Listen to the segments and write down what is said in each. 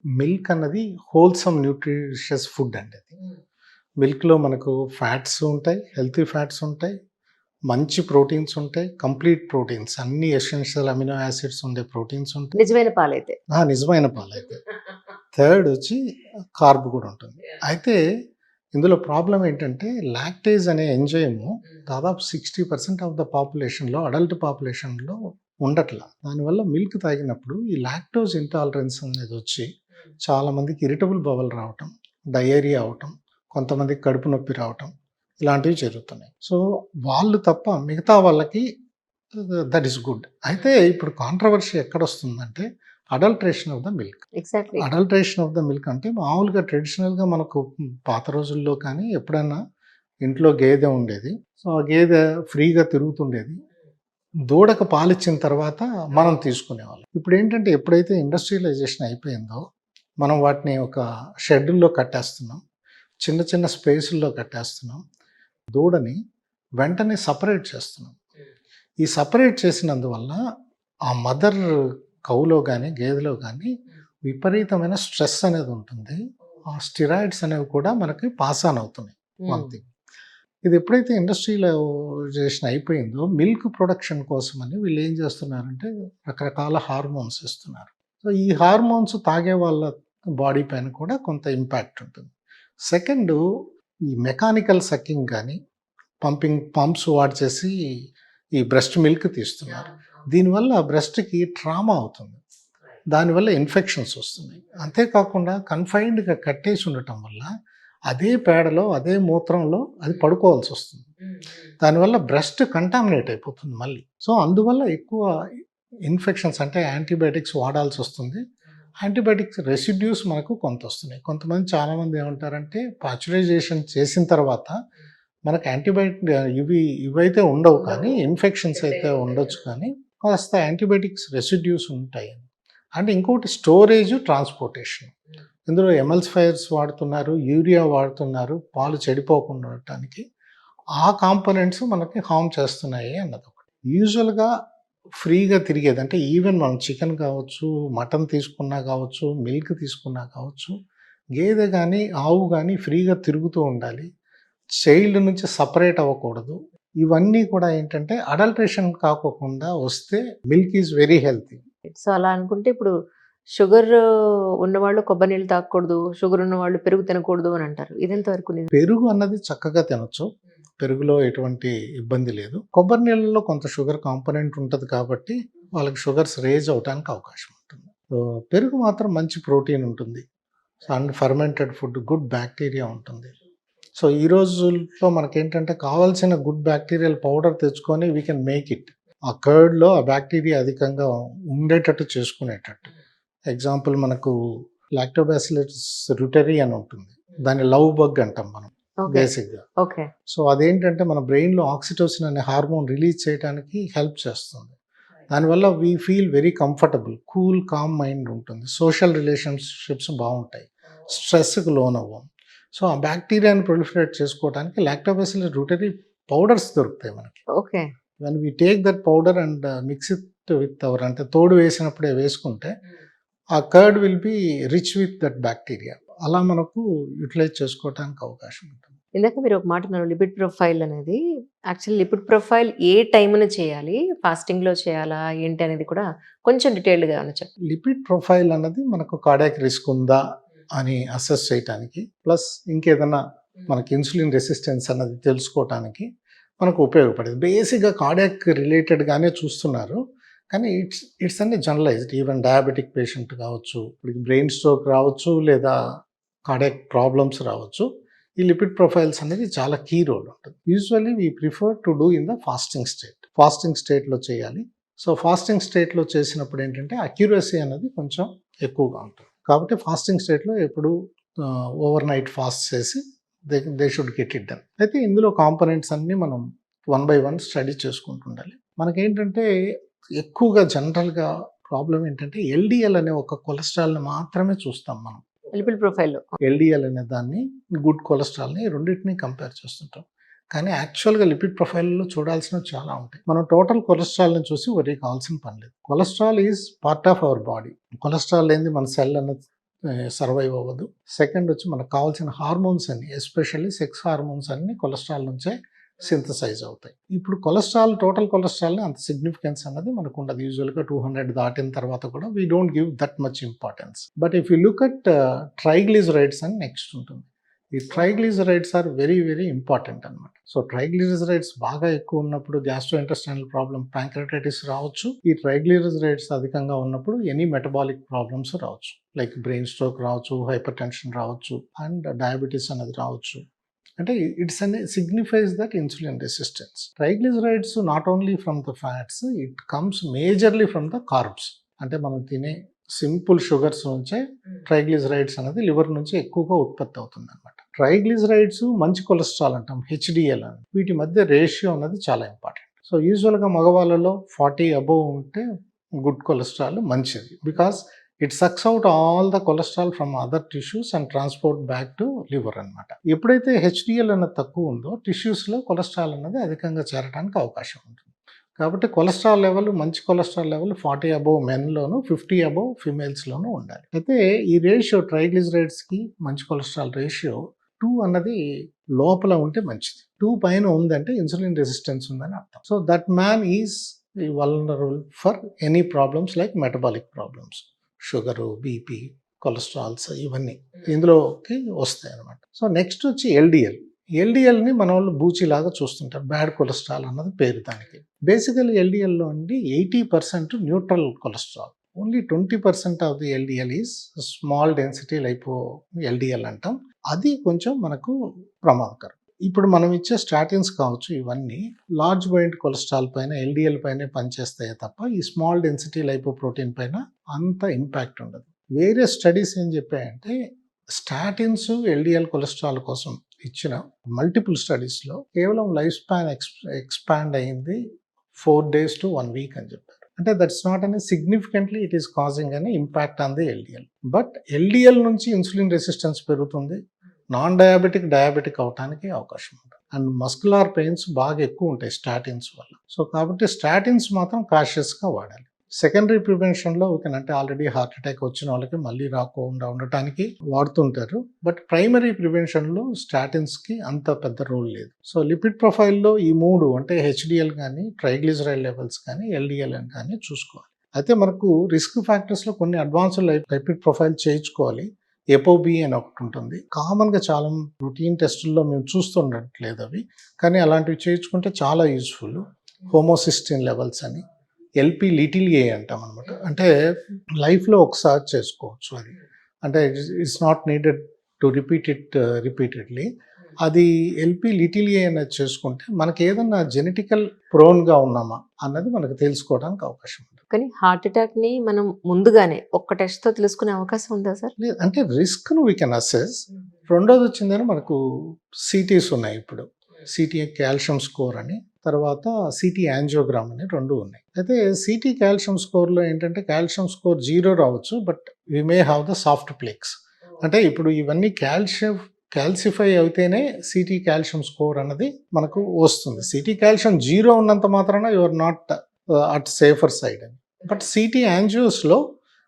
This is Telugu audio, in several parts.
మిల్క్ అన్నది హోల్సమ్ న్యూట్రిషియస్ ఫుడ్ అండి అది. మిల్క్‌లో మనకు ఫ్యాట్స్ ఉంటాయి, హెల్తీ ఫ్యాట్స్ ఉంటాయి, మంచి ప్రోటీన్స్ ఉంటాయి, కంప్లీట్ ప్రోటీన్స్ అన్ని ఎసెన్షియల్ అమినో యాసిడ్స్ ఉండే ప్రోటీన్స్ ఉంటాయి. నిజమైన పాలైతే. నిజమైన పాలైతే. థర్డ్ వచ్చి కార్బ్ కూడా ఉంటుంది. అయితే ఇందులో ప్రాబ్లమ్ ఏంటంటే లాక్టేజ్ అనే ఎంజైము దాదాపు 60% ఆఫ్ ద పాపులేషన్‌లో అడల్ట్ పాపులేషన్‌లో ఉండట్ల. దానివల్ల మిల్క్ తాగినప్పుడు ఈ లాక్టోజ్ ఇంటాలరెన్స్ అనేది వచ్చి చాలామందికి ఇరిటబుల్ బవల్ రావటం, డయేరియా అవటం, కొంతమందికి కడుపు నొప్పి రావటం ఇలాంటివి జరుగుతున్నాయి. సో వాళ్ళు తప్ప మిగతా వాళ్ళకి దట్ ఈస్ గుడ్. అయితే ఇప్పుడు కాంట్రవర్సీ ఎక్కడొస్తుందంటే adulteration of the milk. Exactly. Adulteration of the milk అంటే మామూలుగా ట్రెడిషనల్‌గా మనకు పాత రోజుల్లో కానీ ఎప్పుడైనా ఇంట్లో గేదె ఉండేది. సో ఆ గేదె ఫ్రీగా తిరుగుతుండేది. దూడకు పాలిచ్చిన తర్వాత మనం తీసుకునేవాళ్ళం. ఇప్పుడేంటంటే ఎప్పుడైతే ఇండస్ట్రియలైజేషన్ అయిపోయిందో మనం వాటిని ఒక షెడ్యూల్లో కట్టేస్తున్నాం. చిన్న చిన్న స్పేసుల్లో కట్టేస్తున్నాం. దూడని వెంటనే సపరేట్ చేస్తున్నాం. ఈ సపరేట్ చేసినందువల్ల ఆ మదర్ కౌలో కానీ గేదెలో కానీ విపరీతమైన స్ట్రెస్ అనేది ఉంటుంది. ఆ స్టిరాయిడ్స్ అనేవి కూడా మనకి పాస్ ఆన్ అవుతున్నాయి. One thing. ఇది ఎప్పుడైతే ఇండస్ట్రియలైజేషన్ అయిపోయిందో మిల్క్ ప్రొడక్షన్ కోసమని వీళ్ళు ఏం చేస్తున్నారంటే రకరకాల హార్మోన్స్ ఇస్తున్నారు. సో ఈ హార్మోన్స్ తాగే వాళ్ళ బాడీ పైన కూడా కొంత ఇంపాక్ట్ ఉంటుంది. సెకండ్, ఈ మెకానికల్ సక్కింగ్ కానీ పంప్స్ వాడిచేసి ఈ బ్రెస్ట్ మిల్క్ తీస్తున్నారు. దీనివల్ల బ్రెస్ట్కి ట్రామా అవుతుంది. దానివల్ల ఇన్ఫెక్షన్స్ వస్తున్నాయి. అంతేకాకుండా కన్ఫైన్డ్గా కట్టేసి ఉండటం వల్ల అదే పేడలో అదే మూత్రంలో అది పడుకోవాల్సి వస్తుంది. దానివల్ల బ్రెస్ట్ కంటామినేట్ అయిపోతుంది మళ్ళీ. సో అందువల్ల ఎక్కువ ఇన్ఫెక్షన్స్ అంటే యాంటీబయాటిక్స్ వాడాల్సి వస్తుంది. యాంటీబయాటిక్స్ రెసిడ్యూస్ మనకు కొంత వస్తున్నాయి. కొంతమంది చాలామంది ఏమంటారంటే పాశ్చరైజేషన్ చేసిన తర్వాత మనకు యాంటీబయాటిక్ ఇవైతే ఉండవు కానీ ఇన్ఫెక్షన్స్ అయితే ఉండొచ్చు కానీ కాస్త యాంటీబయాటిక్స్ రెసిడ్యూస్ ఉంటాయి. అంటే ఇంకోటి స్టోరేజ్, ట్రాన్స్పోర్టేషన్. ఇందులో ఎమల్సిఫైయర్స్ వాడుతున్నారు, యూరియా వాడుతున్నారు పాలు చెడిపోకుండా ఉండటానికి. ఆ కాంపోనెంట్స్ మనకి హార్మ్ చేస్తున్నాయి అన్నది ఒకటి. యూజువల్గా ఫ్రీగా తిరిగేది అంటే ఈవెన్ మనం చికెన్ కావచ్చు, మటన్ తీసుకున్నా కావచ్చు, మిల్క్ తీసుకున్నా కావచ్చు, గేదె కానీ ఆవు కానీ ఫ్రీగా తిరుగుతూ ఉండాలి. చైల్డ్ నుంచి సపరేట్ అవ్వకూడదు. ఇవన్నీ కూడా ఏంటంటే అడల్ట్రేషన్ కాకోకుండా వస్తే milk is very healthy. So అలా అనుకుంటే ఇప్పుడు షుగర్ ఉన్నవాళ్ళు కొబ్బరి నీళ్ళు తాగకూడదు, షుగర్ ఉన్నవాళ్ళు పెరుగు తినకూడదు అని అంటారు. ఇదెంతవరకు నిజం? పెరుగు అన్నది చక్కగా తినొచ్చు. పెరుగులో ఎటువంటి ఇబ్బంది లేదు. కొబ్బరి నీళ్ళలో కొంత షుగర్ కాంపోనెంట్ ఉంటుంది కాబట్టి వాళ్ళకి షుగర్స్ రేజ్ అవడానికి అవకాశం ఉంటుంది. సో పెరుగు మాత్రం మంచి ప్రోటీన్ ఉంటుంది. And fermented food, good bacteria ఉంటుంది. సో ఈ రోజుల్లో మనకేంటంటే కావాల్సిన గుడ్ బ్యాక్టీరియల్ పౌడర్ తెచ్చుకొని వీ కెన్ మేక్ ఇట్. ఆ కర్డ్లో ఆ బ్యాక్టీరియా అధికంగా ఉండేటట్టు చేసుకునేటట్టు. ఎగ్జాంపుల్ మనకు లాక్టోబాసిల్లస్ రుటెరీ అని ఉంటుంది. దాన్ని లవ్ బగ్ అంటాం మనం బేసిక్గా. ఓకే. సో అదేంటంటే మన బ్రెయిన్లో ఆక్సిటోసిన్ అనే హార్మోన్ రిలీజ్ చేయడానికి హెల్ప్ చేస్తుంది. దానివల్ల we feel very comfortable, cool, calm mind ఉంటుంది. సోషల్ రిలేషన్షిప్స్ బాగుంటాయి, స్ట్రెస్కి లోన్ అవ్వం. సో ఆ బ్యాక్టీరియాని ప్రొలిఫరేట్ చేసుకోవడానికి లాక్టోబాసిల్లస్ రుటెరీ పౌడర్స్ దొరుకుతాయి మనకి. Okay. When we take that powder and mix it with our అంటే తోడు వేసినప్పుడే వేసుకుంటే ఆ curd will be rich with that bacteria. అలా మనకు యూటిలైజ్ చేసుకోవడానికి అవకాశం ఉంటుంది. ఇందాక మీరు ఒక మాట అన్నారు లిపిడ్ ప్రొఫైల్ అనేది. యాక్చువల్లీ లిపిడ్ ప్రొఫైల్ ఏ టైంన చేయాలి, ఫాస్టింగ్లో చేయాలా ఏంటి అనేది కూడా కొంచెం డీటెయిల్డ్గా చెప్పండి. లిపిడ్ ప్రొఫైల్ అన్నది మనకు కార్డియాక్ రిస్క్ ఉందా అని అసెస్ చేయడానికి, ప్లస్ ఇంకేదన్నా మనకి ఇన్సులిన్ రెసిస్టెన్స్ అన్నది తెలుసుకోవటానికి మనకు ఉపయోగపడేది. బేసిక్గా కార్డియాక్ రిలేటెడ్గానే చూస్తున్నారు కానీ ఇట్స్ అన్ని జనరలైజ్డ్. ఈవెన్ డయాబెటిక్ పేషెంట్ కావచ్చు, ఇప్పుడు బ్రెయిన్ స్ట్రోక్ రావచ్చు, లేదా కార్డియాక్ ప్రాబ్లమ్స్ రావచ్చు. ఈ లిపిడ్ ప్రొఫైల్స్ అనేది చాలా కీ రోల్ ఉంటుంది. Usually we prefer to do in the fasting state. Fasting స్టేట్లో చేయాలి. సో ఫాస్టింగ్ స్టేట్లో చేసినప్పుడు ఏంటంటే అక్యురసీ అనేది కొంచెం ఎక్కువగా ఉంటుంది. కాబట్టి ఫాస్టింగ్ స్టేట్లో ఎప్పుడు ఓవర్ నైట్ ఫాస్ట్ చేసి they should get it done. అయితే ఇందులో కాంపోనెంట్స్ అన్నీ మనం 1 by 1 స్టడీ చేసుకుంటూ ఉండాలి. మనకేంటంటే ఎక్కువగా జనరల్గా ప్రాబ్లం ఏంటంటే ఎల్డిఎల్ అనే ఒక కొలెస్ట్రాల్ని మాత్రమే చూస్తాం మనం. లిపిడ్ ప్రొఫైల్లో ఎల్డిఎల్ అనే దాన్ని, గుడ్ కొలెస్ట్రాల్ని రెండింటిని కంపేర్ చేస్తుంటాం. కానీ యాక్చువల్గా లిపిడ్ ప్రొఫైల్లో చూడాల్సినవి చాలా ఉంటాయి. మనం టోటల్ కొలెస్ట్రాల్ని చూసి వరీ కావాల్సిన పని లేదు. Cholesterol is part of our body. Cholesterol లేనిది మన సెల్ అన్నది సర్వైవ్ అవ్వదు. సెకండ్ వచ్చి మనకు కావాల్సిన హార్మోన్స్ అన్ని, ఎస్పెషల్లీ సెక్స్ హార్మోన్స్ అన్ని కొలెస్ట్రాల్ నుంచే సింథసైజ్ అవుతాయి. ఇప్పుడు టోటల్ కొలెస్ట్రాల్ అంత సిగ్నిఫికెన్స్ అన్నది మనకు ఉండదు. యూజువల్గా 200 దాటిన తర్వాత కూడా we don't give that much importance. But if you look at triglycerides అని నెక్స్ట్ ఉంటుంది. ఈ triglycerides are very very important అనమాట. సో ట్రైగ్లిజరైడ్స్ బాగా ఎక్కువ ఉన్నప్పుడు గ్యాస్ట్రోఇంటెస్టైనల్ ప్రాబ్లం, ప్యాంక్రటైటిస్ రావచ్చు. ఈ ట్రైగ్లిజరైడ్స్ అధికంగా ఉన్నప్పుడు ఎనీ మెటబాలిక్ ప్రాబ్లమ్స్ రావచ్చు, లైక్ బ్రెయిన్ స్ట్రోక్ రావచ్చు, హైపర్ టెన్షన్ రావచ్చు, అండ్ డయాబెటీస్ అనేది రావచ్చు. అంటే ఇట్స్ అనే signifies that insulin resistance. Triglycerides not only from the fats, it comes majorly from the carbs. అంటే మనం తినే సింపుల్ షుగర్స్ నుంచే ట్రైగ్లిజరైడ్స్ అనేది లివర్ నుంచి ఎక్కువగా ఉత్పత్తి అవుతుంది అనమాట. ట్రైగ్లిజరైడ్స్ మంచి కొలెస్ట్రాల్ అంటాం, హెచ్డిఎల్ అని. వీటి మధ్య రేషియో అనేది చాలా ఇంపార్టెంట్. సో యూజువల్గా మగవాళ్ళలో 40 అబోవ్ ఉంటే గుడ్ కొలెస్ట్రాల్ మంచిది, because it sucks out all the cholesterol from other tissues and transport back to liver అనమాట. ఎప్పుడైతే హెచ్డిఎల్ అన్నది తక్కువ ఉందో టిష్యూస్లో కొలెస్ట్రాల్ అనేది అధికంగా చేరడానికి అవకాశం ఉంటుంది. కాబట్టి కొలెస్ట్రాల్ లెవెల్, మంచి కొలెస్ట్రాల్ లెవెల్ 40 అబోవ్ మెన్లోను, 50 అబోవ్ ఫిమేల్స్లోనూ ఉండాలి. అయితే ఈ రేషియో ట్రైగ్లిజరైడ్స్కి మంచి కొలెస్ట్రాల్ రేషియో 2 అన్నది లోపల ఉంటే మంచిది. 2 పైన ఉందంటే ఇన్సులిన్ రెసిస్టెన్స్ ఉందని అర్థం. So that man is vulnerable for any problems like metabolic problems, sugar, BP, cholesterols, ఇవన్నీ ఇందులోకి వస్తాయి అన్నమాట. సో నెక్స్ట్ వచ్చి ఎల్డిఎల్ని మన వాళ్ళు బూచిలాగా చూస్తుంటారు. బ్యాడ్ కొలెస్ట్రాల్ అన్నది పేరు దానికి. బేసికల్లీ ఎల్డిఎల్లో అండి 80% neutral cholesterol, only 20% of the LDL is small density lipo LDL అంటాం. అది కొంచెం మనకు ప్రమాదకరం. ఇప్పుడు మనం ఇచ్చే స్టాటిన్స్ కావచ్చు, ఇవన్నీ లార్జ్ బైండ్ కొలెస్ట్రాల్ పైన, ఎల్డిఎల్ పైన పనిచేస్తాయి తప్ప ఈ స్మాల్ డెన్సిటీ లైపోప్రోటీన్ పైన అంత ఇంపాక్ట్ ఉండదు. వేరే స్టడీస్ ఏం చెప్పాయంటే స్టాటిన్స్ ఎల్డిఎల్ కొలెస్ట్రాల్ కోసం ఇచ్చిన మల్టిపుల్ స్టడీస్లో కేవలం లైఫ్ స్పాన్ ఎక్స్పాండ్ అయింది 4 days to 1 week అని చెప్పారు. అంటే దట్స్ నాట్ అని సిగ్నిఫికెంట్లీ ఇట్ ఈస్ కాజింగ్ అని impact on the LDL. But LDL నుంచి ఇన్సులిన్ రెసిస్టెన్స్ పెరుగుతుంది, నాన్ డయాబెటిక్ అవడానికి అవకాశం ఉంటుంది. అండ్ మస్కులార్ పెయిన్స్ బాగా ఎక్కువ ఉంటాయి స్టాటిన్స్ వల్ల. సో కాబట్టి స్టాటిన్స్ మాత్రం కాషియస్గా వాడాలి. సెకండరీ ప్రివెన్షన్లో అంటే ఆల్రెడీ హార్ట్ అటాక్ వచ్చిన వాళ్ళకి మళ్ళీ రాకుండా ఉండటానికి వాడుతుంటారు. బట్ ప్రైమరీ ప్రివెన్షన్లో స్టాటిన్స్కి అంత పెద్ద రోల్ లేదు. సో లిపిడ్ ప్రొఫైల్లో ఈ 3 అంటే హెచ్డిఎల్ కానీ, ట్రైగ్లిజరైడ్ లెవెల్స్ కానీ, ఎల్డిఎల్ కానీ చూసుకోవాలి. అయితే మనకు రిస్క్ ఫ్యాక్టర్స్లో కొన్ని అడ్వాన్స్డ్ లిపిడ్ ప్రొఫైల్ చేయించుకోవాలి. ఎపోబి అని ఒకటి ఉంటుంది. కామన్గా చాలా రొటీన్ టెస్టుల్లో మేము చూస్తుండట్లేదు అవి, కానీ అలాంటివి చేయించుకుంటే చాలా యూస్ఫుల్. హోమోసిస్టిన్ లెవెల్స్ అని, ఎల్పి లిటిల్ ఏ అంటాం అనమాట. అంటే లైఫ్లో ఒకసారి చేసుకోవచ్చు అది. అంటే it's not needed to repeat it repeatedly. అది ఎల్పి లిటిల్ ఏ అనేది చేసుకుంటే మనకి ఏదన్నా జెనెటికల్ ప్రోన్గా ఉన్నామా అన్నది మనకు తెలుసుకోవడానికి అవకాశం ఉంది. కానీ హార్ట్ అటాక్ ని మనం ముందుగానే ఒక్క టెస్ట్ తో తెలుసుకునే అవకాశం ఉందా సార్? లేదు, అంటే రిస్క్ ను వీ కెన్ అసెస్. రెండోది వచ్చిందని మనకు సిటీస్ ఉన్నాయి. ఇప్పుడు సిటీ కాల్షియం స్కోర్ అని, తర్వాత సిటీ యాంజియోగ్రామ్ అని 2 ఉన్నాయి. అయితే సిటీ కాల్షియం స్కోర్లో ఏంటంటే కాల్షియం స్కోర్ 0 రావచ్చు, but we may have the soft plaques. అంటే ఇప్పుడు ఇవన్నీ క్యాల్సిఫై అయితేనే సిటీ కాల్షియం స్కోర్ అన్నది మనకు వస్తుంది. సిటీ కాల్షియం 0 ఉన్నంత మాత్రాన your not at safer side అని. బట్ సిటీ యాంజియోస్లో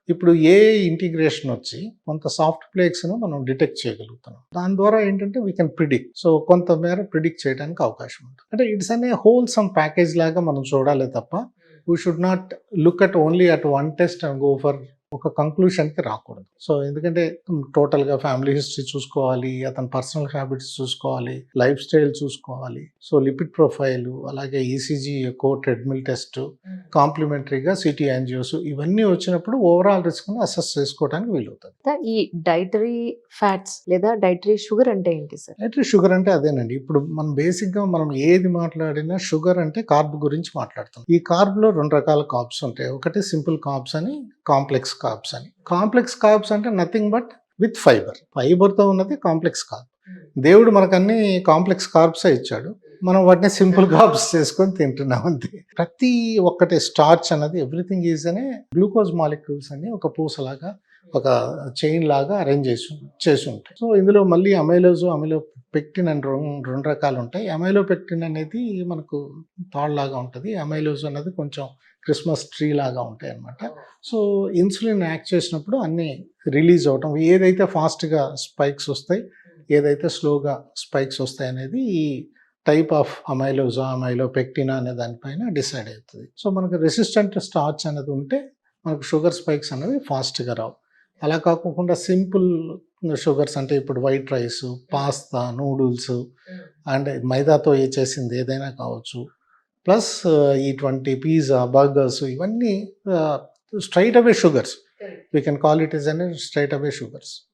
ఇప్పుడు ఏ ఇంటిగ్రేషన్ వచ్చి కొంత సాఫ్ట్ ప్లేక్స్ను మనం డిటెక్ట్ చేయగలుగుతున్నాం. దాని ద్వారా ఏంటంటే వీ కెన్ ప్రిడిక్ట్. సో కొంతమేర ప్రిడిక్ట్ చేయడానికి అవకాశం ఉంటుంది. అంటే ఇట్స్ అనే హోల్సమ్ ప్యాకేజ్ లాగా మనం చూడాలి తప్ప we should not look at only at one test and go for ఒక కంక్లూషన్కి రాకూడదు. సో ఎందుకంటే టోటల్గా ఫ్యామిలీ హిస్టరీ చూసుకోవాలి, అతని పర్సనల్ హ్యాబిట్స్ చూసుకోవాలి, లైఫ్ స్టైల్ చూసుకోవాలి. సో లిపిడ్ ప్రొఫైల్, అలాగే ఈసీజీ, ఎకో, ట్రెడ్మిల్ టెస్ట్, కాంప్లిమెంటరీగా సిటీ యాంజియోస్, ఇవన్నీ వచ్చినప్పుడు ఓవరాల్ రిస్క్ను అసెస్ చేసుకోవడానికి వీలవుతుంది. ఈ డైటరీ ఫ్యాట్స్ లేదా డైటరీ షుగర్ అంటే ఏంటి సార్? డైటరీ షుగర్ అంటే అదేనండి. ఇప్పుడు మనం బేసిక్గా మనం ఏది మాట్లాడినా షుగర్ అంటే కార్బ్ గురించి మాట్లాడుతాం. ఈ కార్బ్లో 2 రకాల కార్బ్స్ ఉంటాయి. ఒకటి సింపుల్ కార్బ్స్ అని, కాంప్లెక్స్ కార్బ్స్ అని. కాంప్లెక్స్ కార్బ్స్ అంటే నథింగ్ బట్ విత్ ఫైబర్తో ఉన్నది కాంప్లెక్స్ కార్బ్. దేవుడు మనకు అన్ని కాంప్లెక్స్ కార్బ్సే ఇచ్చాడు, మనం వాటిని సింపుల్ కార్బ్స్ చేసుకొని తింటున్నాం అంతే. ప్రతి ఒక్కటి స్టార్చ్ అన్నది ఎవ్రీథింగ్ ఈజ్ అనే గ్లూకోజ్ మాలిక్యూల్స్ అని ఒక పూసలాగా, ఒక చైన్ లాగా అరేంజ్ చేసి ఉంటాయి. సో ఇందులో మళ్ళీ అమైలోపెక్టిన్ అని 2 రకాలు ఉంటాయి. అమైలోపెక్టిన్ అనేది మనకు తాళ్ళలాగా ఉంటుంది. అమైలోజ్ అన్నది కొంచెం క్రిస్మస్ ట్రీ లాగా ఉంటాయి అన్నమాట. సో ఇన్సులిన్ యాక్ట్ చేసినప్పుడు అన్నీ రిలీజ్ అవ్వటం, ఏదైతే ఫాస్ట్గా స్పైక్స్ వస్తాయి, ఏదైతే స్లోగా స్పైక్స్ వస్తాయి అనేది ఈ టైప్ ఆఫ్ అమైలోజా అమైలోపెక్టినా అనే దానిపైన డిసైడ్ అవుతుంది. సో మనకు రెసిస్టెంట్ స్టార్చ్ అనేది ఉంటే మనకు షుగర్ స్పైక్స్ అనేవి ఫాస్ట్గా రావు. అలా కాకుండా సింపుల్ షుగర్స్ అంటే ఇప్పుడు white rice, pasta, noodles and మైదాతో చేసింది ఏదైనా కావచ్చు, ప్లస్ ఇటువంటి పిజ్జా, బర్గర్స్ ఇవన్నీ straight away sugars. We can call it is an straight away sugars.